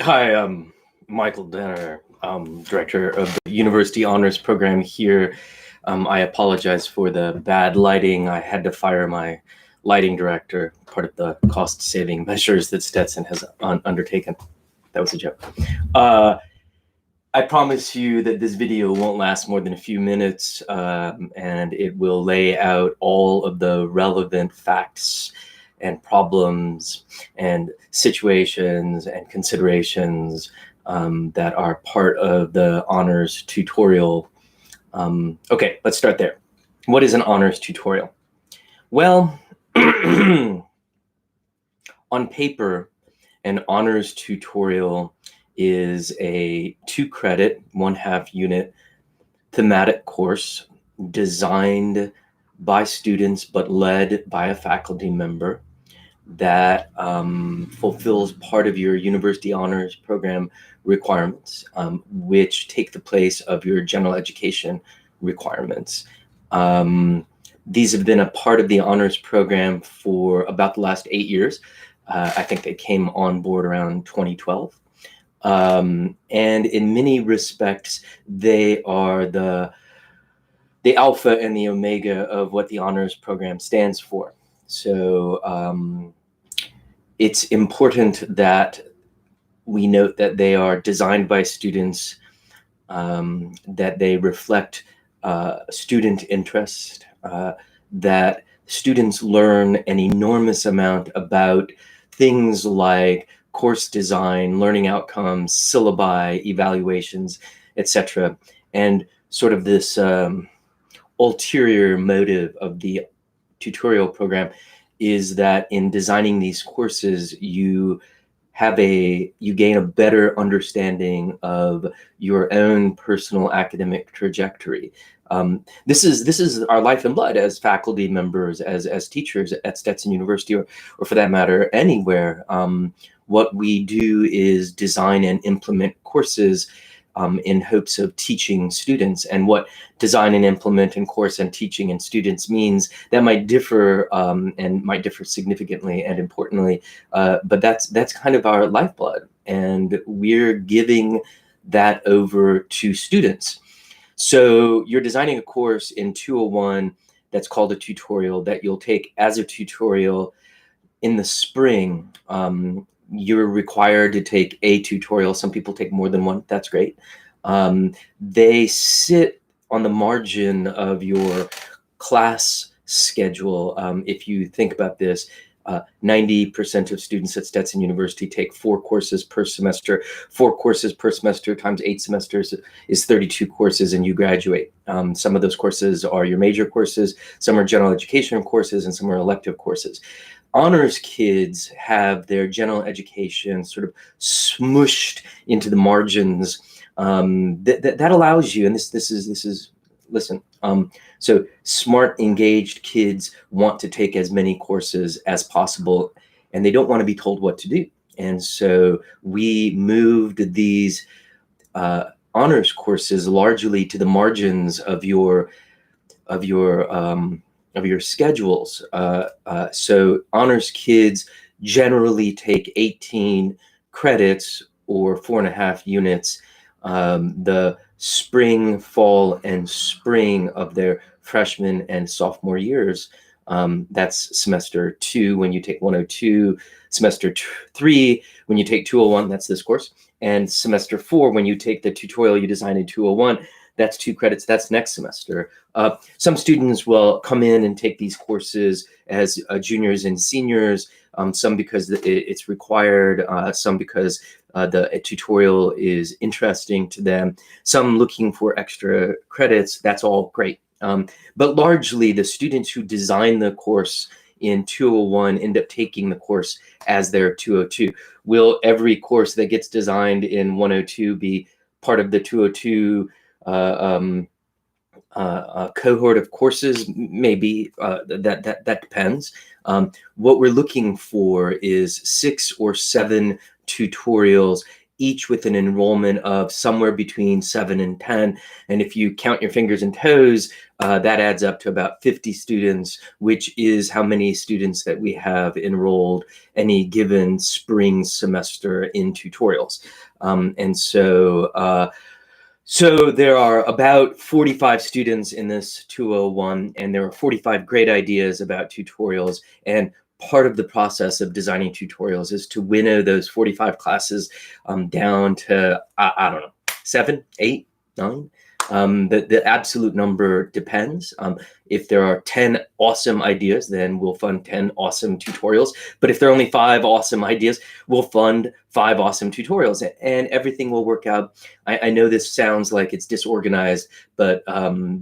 Hi, I'm Michael Denner, director of the University Honors Program here. I apologize for the bad lighting. I had to fire my lighting director, part of the cost-saving measures that Stetson has undertaken. That was a joke. I promise you that this video won't last more than a few minutes, and it will lay out all of the relevant facts and problems and situations and considerations that are part of the honors tutorial. Okay, let's start there. What is an honors tutorial? Well, on paper, an honors tutorial is a 2-credit, 1/2 unit thematic course designed by students but led by a faculty member that fulfills part of your university honors program requirements, which take the place of your general education requirements. These have been a part of the honors program for about the last 8 years. I think they came on board around 2012. And in many respects, they are the alpha and the omega of what the honors program stands for. So it's important that we note that they are designed by students, that they reflect student interest, that students learn an enormous amount about things like course design, learning outcomes, syllabi, evaluations, etc. And sort of this ulterior motive of the tutorial program is that in designing these courses, you gain a better understanding of your own personal academic trajectory. This is our life and blood as faculty members, as teachers at Stetson University, or for that matter, anywhere. What we do is design and implement courses in hopes of teaching students. And what design and implement in course and teaching and students means, that might differ and might differ significantly and importantly, but that's kind of our lifeblood, and we're giving that over to students. So you're designing a course in 201 that's called a tutorial that you'll take as a tutorial in the spring. You're required to take a tutorial. Some people take more than one. That's great. They sit on the margin of your class schedule. If you think about this, 90% of students at Stetson University take 4 courses per semester. 4 courses per semester times 8 semesters is 32 courses, and you graduate. Some of those courses are your major courses, some are general education courses, and some are elective courses. Honors kids have their general education sort of smushed into the margins. That allows you, and this is listen. So smart, engaged kids want to take as many courses as possible, and they don't want to be told what to do. And so we moved these honors courses largely to the margins of your schedules. So honors kids generally take 18 credits or 4.5 units the spring, fall, and spring of their freshman and sophomore years. That's semester 2 when you take 102, semester 3 when you take 201, that's this course, and semester 4 when you take the tutorial you designed in 201. That's 2 credits, that's next semester. Some students will come in and take these courses as juniors and seniors, some because it's required, some because the tutorial is interesting to them, some looking for extra credits. That's all great. But largely the students who design the course in 201 end up taking the course as their 202. Will every course that gets designed in 102 be part of the 202 cohort of courses? Maybe. That depends. What we're looking for is 6 or 7 tutorials each with an enrollment of somewhere between 7 and 10. And if you count your fingers and toes, that adds up to about 50 students, which is how many students that we have enrolled any given spring semester in tutorials. So there are about 45 students in this 201, and there are 45 great ideas about tutorials. And part of the process of designing tutorials is to winnow those 45 classes down to, I don't know, 7, 8, 9. The absolute number depends. If there are 10 awesome ideas, then we'll fund 10 awesome tutorials. But if there are only 5 awesome ideas, we'll fund 5 awesome tutorials, and everything will work out. I know this sounds like it's disorganized, but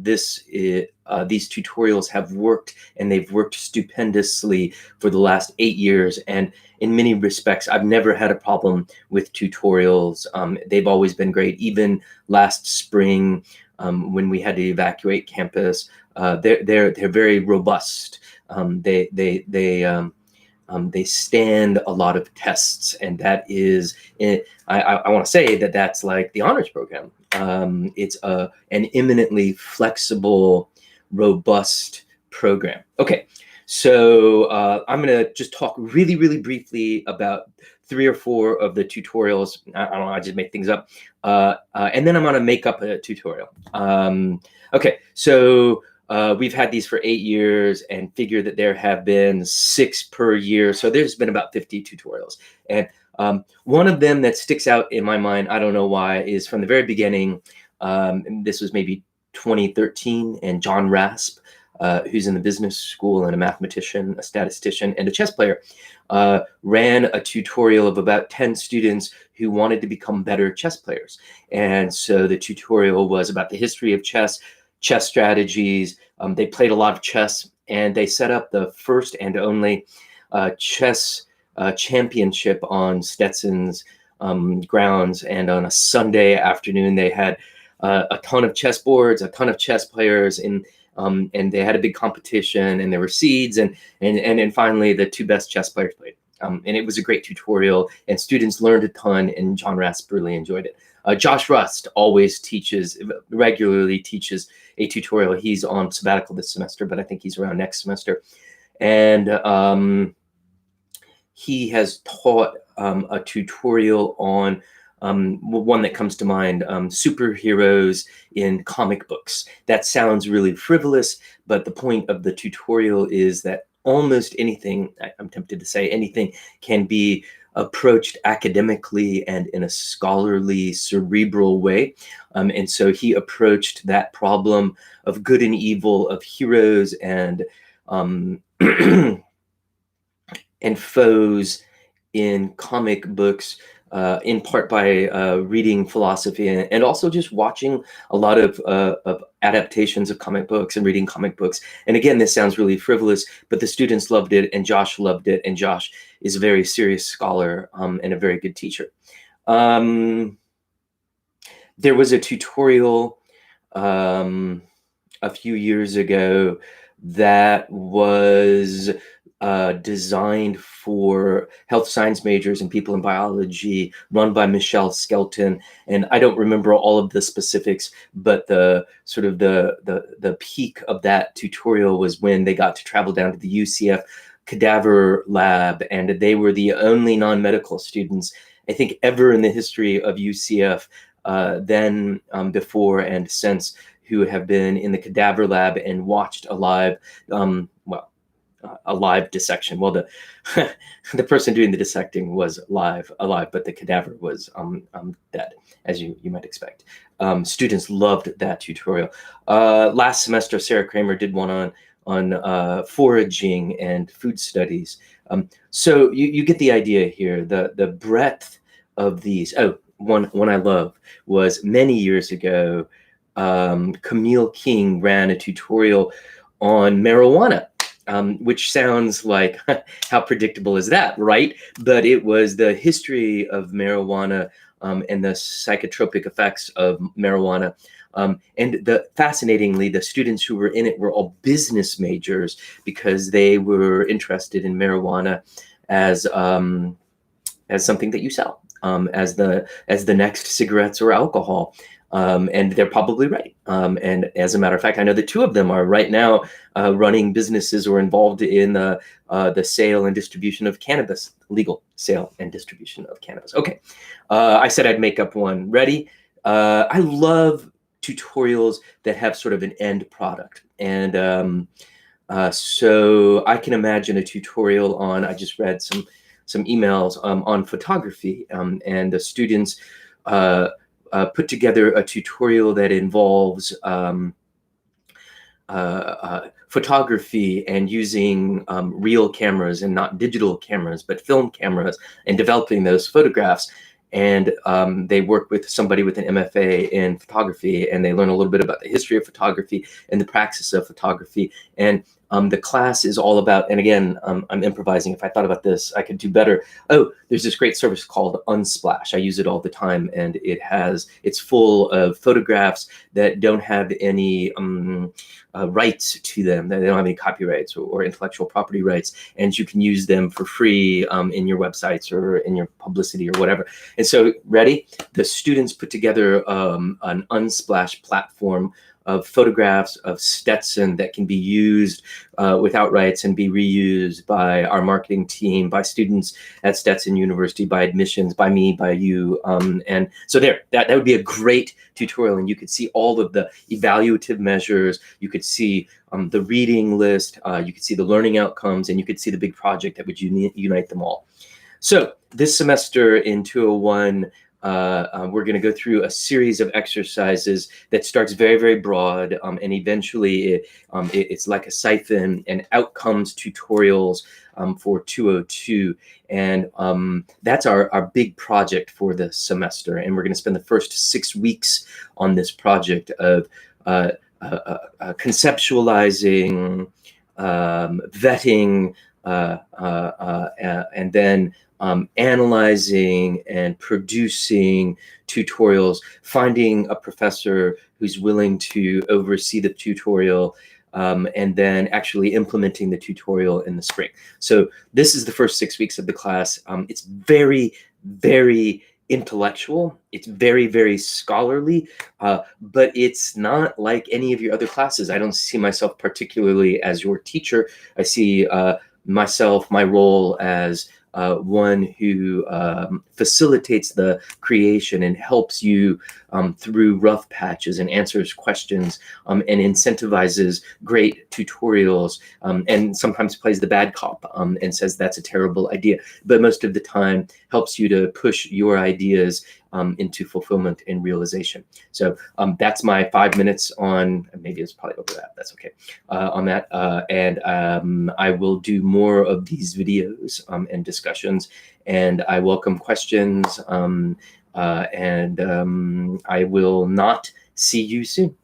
these tutorials have worked, and they've worked stupendously for the last 8 years. And in many respects, I've never had a problem with tutorials. They've always been great. Even last spring, when we had to evacuate campus, they're very robust. They stand a lot of tests, and that is, I want to say that that's like the honors program. It's an eminently flexible, robust program. Okay, so I'm going to just talk really, really briefly about 3 or 4 of the tutorials. I don't know, I just make things up. And then I'm going to make up a tutorial. Okay, so we've had these for 8 years and figure that there have been 6 per year. So there's been about 50 tutorials. And one of them that sticks out in my mind, I don't know why, is from the very beginning. And this was maybe 2013, and John Rasp, who's in the business school and a mathematician, a statistician, and a chess player, ran a tutorial of about 10 students who wanted to become better chess players. And so the tutorial was about the history of chess strategies. They played a lot of chess, and they set up the first and only chess championship on Stetson's grounds. And on a Sunday afternoon, they had a ton of chess boards, a ton of chess players, and they had a big competition, and there were seeds, and finally the 2 best chess players played. And it was a great tutorial, and students learned a ton, and John Rasp really enjoyed it. Josh Rust always regularly teaches a tutorial. He's on sabbatical this semester, but I think he's around next semester. And he has taught a tutorial on one that comes to mind, superheroes in comic books. That sounds really frivolous, but the point of the tutorial is that almost anything, I'm tempted to say anything, can be approached academically and in a scholarly, cerebral way. And so he approached that problem of good and evil, of heroes and and foes in comic books, in part by reading philosophy and also just watching a lot of adaptations of comic books and reading comic books. And again, this sounds really frivolous, but the students loved it, and Josh loved it, and Josh is a very serious scholar and a very good teacher. There was a tutorial a few years ago that was designed for health science majors and people in biology, run by Michelle Skelton. And I don't remember all of the specifics, but the peak of that tutorial was when they got to travel down to the UCF cadaver lab, and they were the only non-medical students, I think, ever in the history of UCF, then, before, and since, who have been in the cadaver lab and watched a live dissection. Well, the person doing the dissecting was alive, but the cadaver was dead, as you might expect. Students loved that tutorial. Last semester, Sarah Kramer did one on foraging and food studies. So you get the idea here. The breadth of these. Oh, one I love was many years ago. Camille King ran a tutorial on marijuana. Which sounds like, how predictable is that, right? But it was the history of marijuana and the psychotropic effects of marijuana. And fascinatingly, the students who were in it were all business majors because they were interested in marijuana as something that you sell. as the next cigarettes or alcohol. And they're probably right. And as a matter of fact, I know that two of them are right now running businesses or involved in the sale and distribution of cannabis, legal sale and distribution of cannabis. Okay, I said I'd make up one. Ready? I love tutorials that have sort of an end product. And so I can imagine a tutorial on, I just read some emails on photography, and the students put together a tutorial that involves photography and using real cameras and not digital cameras, but film cameras, and developing those photographs. And they work with somebody with an MFA in photography, and they learn a little bit about the history of photography and the praxis of photography. And the class is all about, and again, I'm improvising. If I thought about this, I could do better. Oh, there's this great service called Unsplash. I use it all the time, and it's full of photographs that don't have any rights to them. They don't have any copyrights or intellectual property rights, and you can use them for free in your websites or in your publicity or whatever. And so, ready? The students put together an Unsplash platform of photographs of Stetson that can be used without rights and be reused by our marketing team, by students at Stetson University, by admissions, by me, by you. And so that would be a great tutorial, and you could see all of the evaluative measures. You could see the reading list, you could see the learning outcomes, and you could see the big project that would unite them all. So this semester in 201, we're going to go through a series of exercises that starts very, very broad, and eventually it's like a siphon and outcomes tutorials for 202. And that's our big project for the semester. And we're going to spend the first 6 weeks on this project of conceptualizing, vetting, and then analyzing and producing tutorials, finding a professor who's willing to oversee the tutorial, and then actually implementing the tutorial in the spring. So this is the first 6 weeks of the class. It's very, very intellectual. It's very, very scholarly, but it's not like any of your other classes. I don't see myself particularly as your teacher. I see my role as one who facilitates the creation and helps you through rough patches and answers questions, and incentivizes great tutorials, and sometimes plays the bad cop and says that's a terrible idea, but most of the time helps you to push your ideas into fulfillment and realization. So that's my 5 minutes on, maybe it's probably over that, that's okay, on that. And I will do more of these videos and discussions, and I welcome questions, and I will not see you soon.